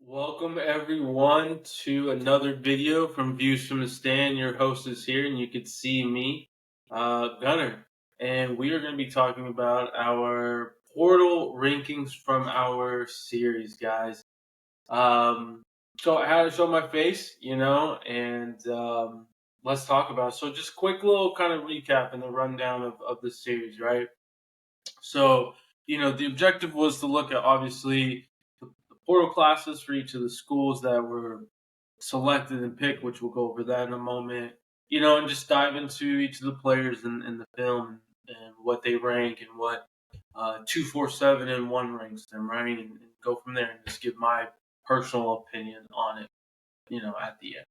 Welcome everyone to another video from Views from the Stand. Your host is here, and you can see me, Gunner, and we are going to be talking about our portal rankings from our series, guys. Um, so I had to show my face, and let's talk about it. So just quick little kind of recap and the rundown of the series, right? So, the objective was to look at obviously the portal classes for each of the schools that were selected and picked, which we'll go over that in a moment, and just dive into each of the players in the film and what they rank and what 247 and one ranks them, right? And go from there and just give my personal opinion on it, at the end.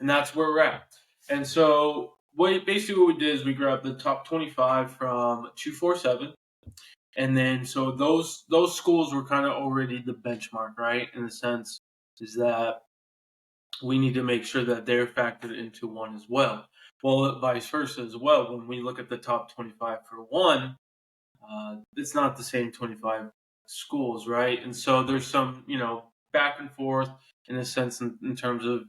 And that's where we're at. And so, basically what we did is we grabbed the top 25 from 247, and then so those schools were kind of already the benchmark, right? In the sense is that we need to make sure that they're factored into one as well. Well, vice versa as well. When we look at the top 25 for one, it's not the same 25 schools, right? And so there's some, back and forth in a sense in terms of,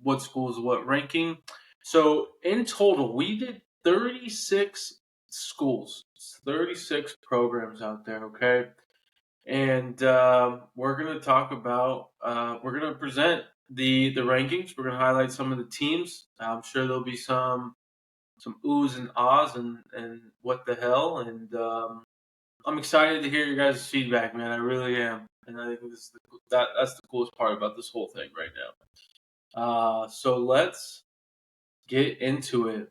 what schools, what ranking. So in total, we did 36 schools, 36 programs out there, okay? And we're going to talk about, we're going to present the rankings. We're going to highlight some of the teams. I'm sure there'll be some oohs and ahs and what the hell. And I'm excited to hear your guys' feedback, man. I really am, and I think that's the coolest part about this whole thing right now. So let's get into it,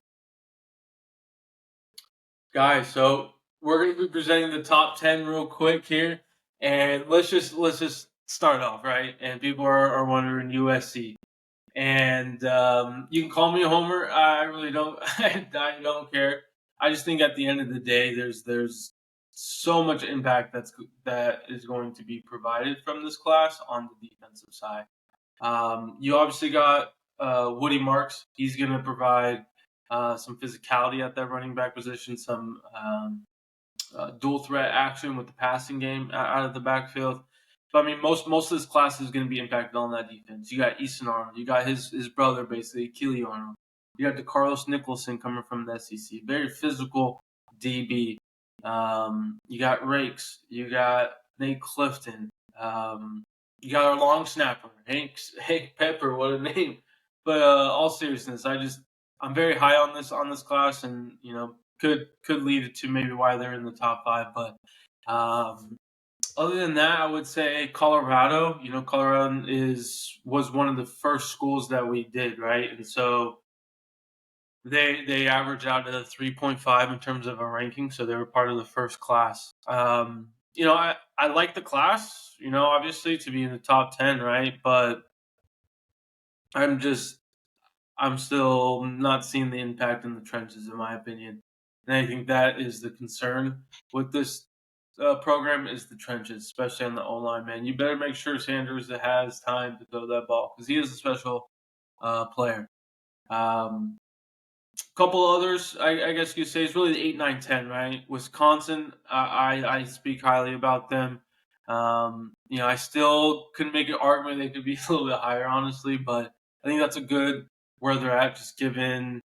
guys. So we're gonna be presenting the top 10 real quick here, and let's just start off, right. And people are wondering USC, and you can call me a homer. I really don't. I don't care. I just think at the end of the day, there's so much impact that is going to be provided from this class on the defensive side. You obviously got Woody Marks. He's going to provide some physicality at that running back position, some dual threat action with the passing game out of the backfield. But I mean, most of this class is going to be impacted on that defense. You got Easton Arnold. You got his brother, basically, Keely Arnold. You got DeCarlos Nicholson coming from the SEC. Very physical DB. You got Rakes. You got Nate Clifton. You got our long snapper, Hank Pepper. What a name! But all seriousness, I'm very high on this class, and could lead to maybe why they're in the top five. But um, other than that, I would say Colorado. Colorado was one of the first schools that we did, right, and so they average out at a 3.5 in terms of a ranking, so they were part of the first class. I like the class, obviously to be in the top 10, right? But I'm just I'm still not seeing the impact in the trenches, in my opinion. And I think that is the concern with this program is the trenches, especially on the O line. Man, you better make sure Sanders has time to throw that ball because he is a special player. Couple others, I guess you could say, is really the 8, 9, 10, right? Wisconsin, I speak highly about them. I still couldn't make an argument they could be a little bit higher, honestly, but I think that's a good where they're at, just given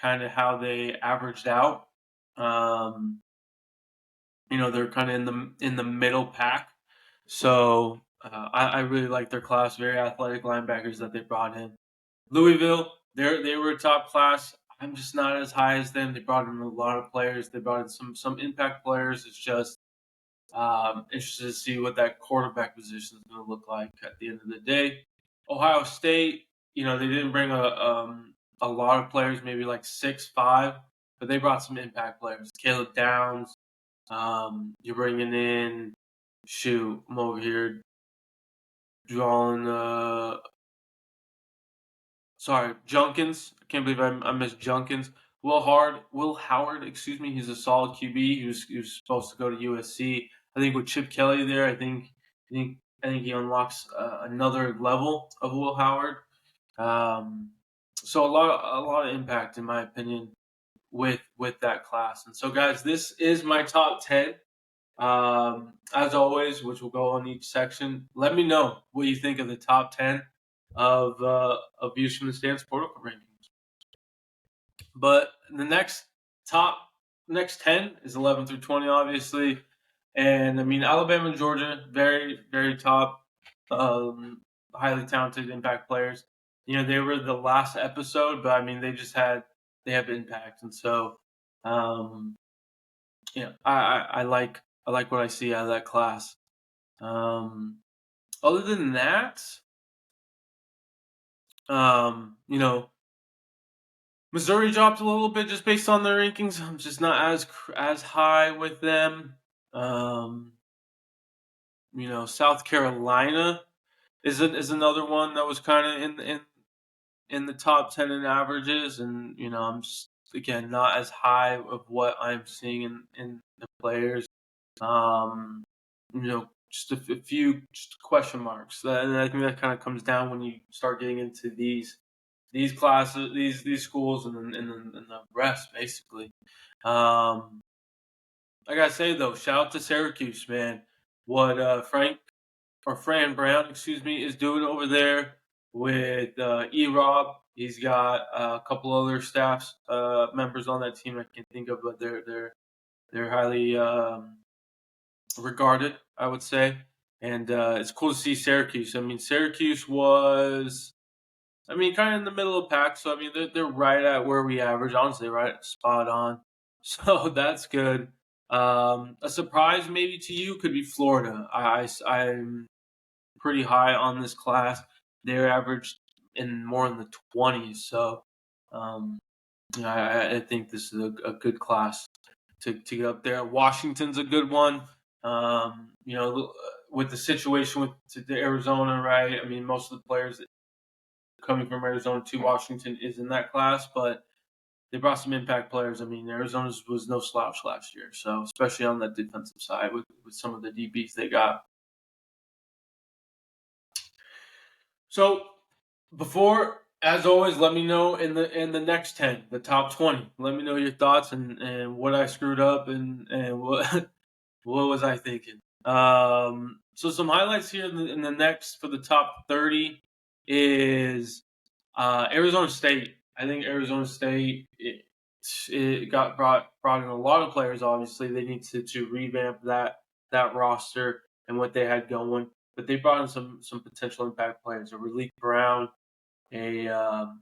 kind of how they averaged out. Um, they're kind of in the middle pack, so I really like their class. Very athletic linebackers that they brought in. Louisville, they were a top class. I'm just not as high as them. They brought in a lot of players. They brought in some impact players. It's just interested to see what that quarterback position is going to look like at the end of the day. Ohio State, they didn't bring a lot of players, maybe like 6, 5, but they brought some impact players. Caleb Downs. You're bringing in, I'm over here drawing. Sorry, Junkins. I can't believe I missed Junkins. Will Howard, excuse me. He's a solid QB. He was supposed to go to USC. I think with Chip Kelly there, I think he unlocks another level of Will Howard. So a lot of impact in my opinion with that class. And so guys, this is my top 10. As always, which will go on each section, let me know what you think of the top 10 of Views from the Stands protocol rankings. But the next 10 is 11 through 20, obviously. And I mean, Alabama and Georgia, very, very top, highly talented impact players. They were the last episode, but I mean, they have impact. And so, um, I like what I see out of that class. Other than that, you know, Missouri dropped a little bit just based on their rankings. I'm just not as high with them. Um, South Carolina is another one that was kind of in the top 10 in averages, and I'm just again not as high of what I'm seeing in the players. Just a few just question marks, and I think that kind of comes down when you start getting into these classes, these schools, and the rest basically. I gotta say though, shout out to Syracuse, man. What Fran Brown, excuse me, is doing over there with E-Rob. He's got a couple other staffs members on that team I can think of, but they're highly regarded, I would say. And it's cool to see Syracuse. I mean, Syracuse was, kind of in the middle of the pack. So, I mean, they're right at where we average. Honestly, right spot on. So that's good. A surprise maybe to you could be Florida. I'm pretty high on this class. They're averaged more in the 20s. So, I think this is a good class to get up there. Washington's a good one. With the situation with the Arizona, right? I mean, most of the players coming from Arizona to Washington is in that class, but they brought some impact players. I mean, Arizona was no slouch last year, so especially on that defensive side with some of the DBs they got. So as always, let me know in the next 10, the top 20. Let me know your thoughts and what I screwed up and what what was I thinking. So some highlights here in the next for the top 30 is Arizona State. I think Arizona State it got brought in a lot of players. Obviously, they need to revamp that roster and what they had going. But they brought in some potential impact players. A Raleek Brown, Sam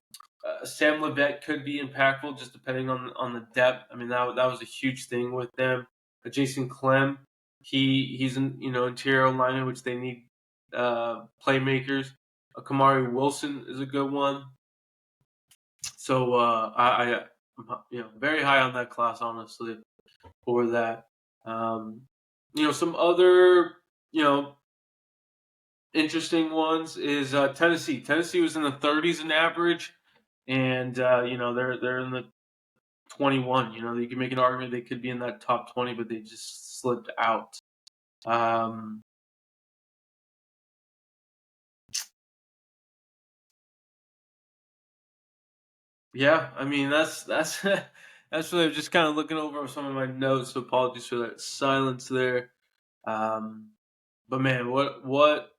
Levet could be impactful just depending on the depth. I mean that was a huge thing with them. Jason Clem, he's an interior liner which they need playmakers. Kamari Wilson is a good one. So I'm very high on that class honestly for that. Some other interesting ones is Tennessee. Tennessee was in the 30s in average, and they're in the 21. You can make an argument they could be in that top 20, but they just slipped out. Yeah, I mean that's that's really just kind of looking over some of my notes. So apologies for that silence there. Um, but man, what?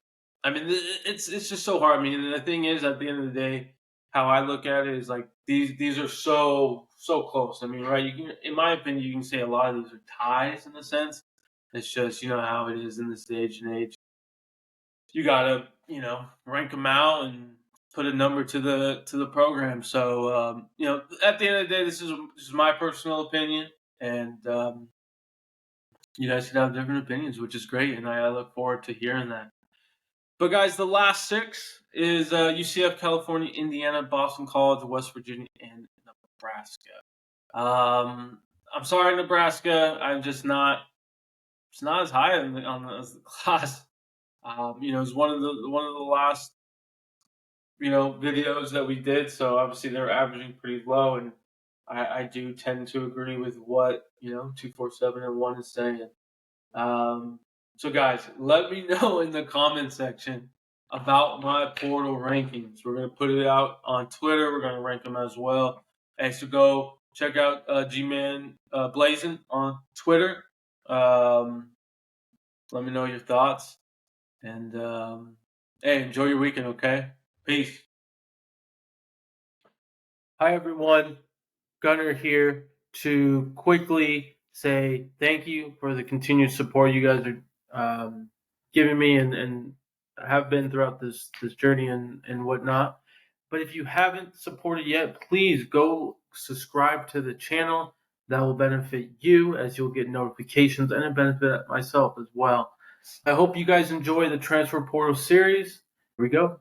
I mean, it's just so hard. I mean, the thing is, at the end of the day, how I look at it is like these are so close. I mean, right? You can, in my opinion, you can say a lot of these are ties in a sense. It's just how it is in this age and age. You gotta rank them out and put a number to the program. So at the end of the day, this is my personal opinion, and you guys can have different opinions, which is great, and I look forward to hearing that. But guys, the last six is UCF, California, Indiana, Boston College, West Virginia, and Nebraska. I'm sorry, Nebraska. I'm just not. It's not as high on the class. It's one of the last videos that we did. So obviously they're averaging pretty low, and I do tend to agree with what 247 and one is saying. So guys, let me know in the comment section about my portal rankings. We're gonna put it out on Twitter. We're gonna rank them as well. And so go check out G-Man Blazing on Twitter. Let me know your thoughts. And hey, enjoy your weekend, okay? Peace. Hi, everyone. Gunner here to quickly say thank you for the continued support you guys are giving me and have been throughout this journey and whatnot. But if you haven't supported yet, please go subscribe to the channel. That will benefit you as you'll get notifications, and it benefit myself as well. I hope you guys enjoy the Transfer Portal series. Here we go.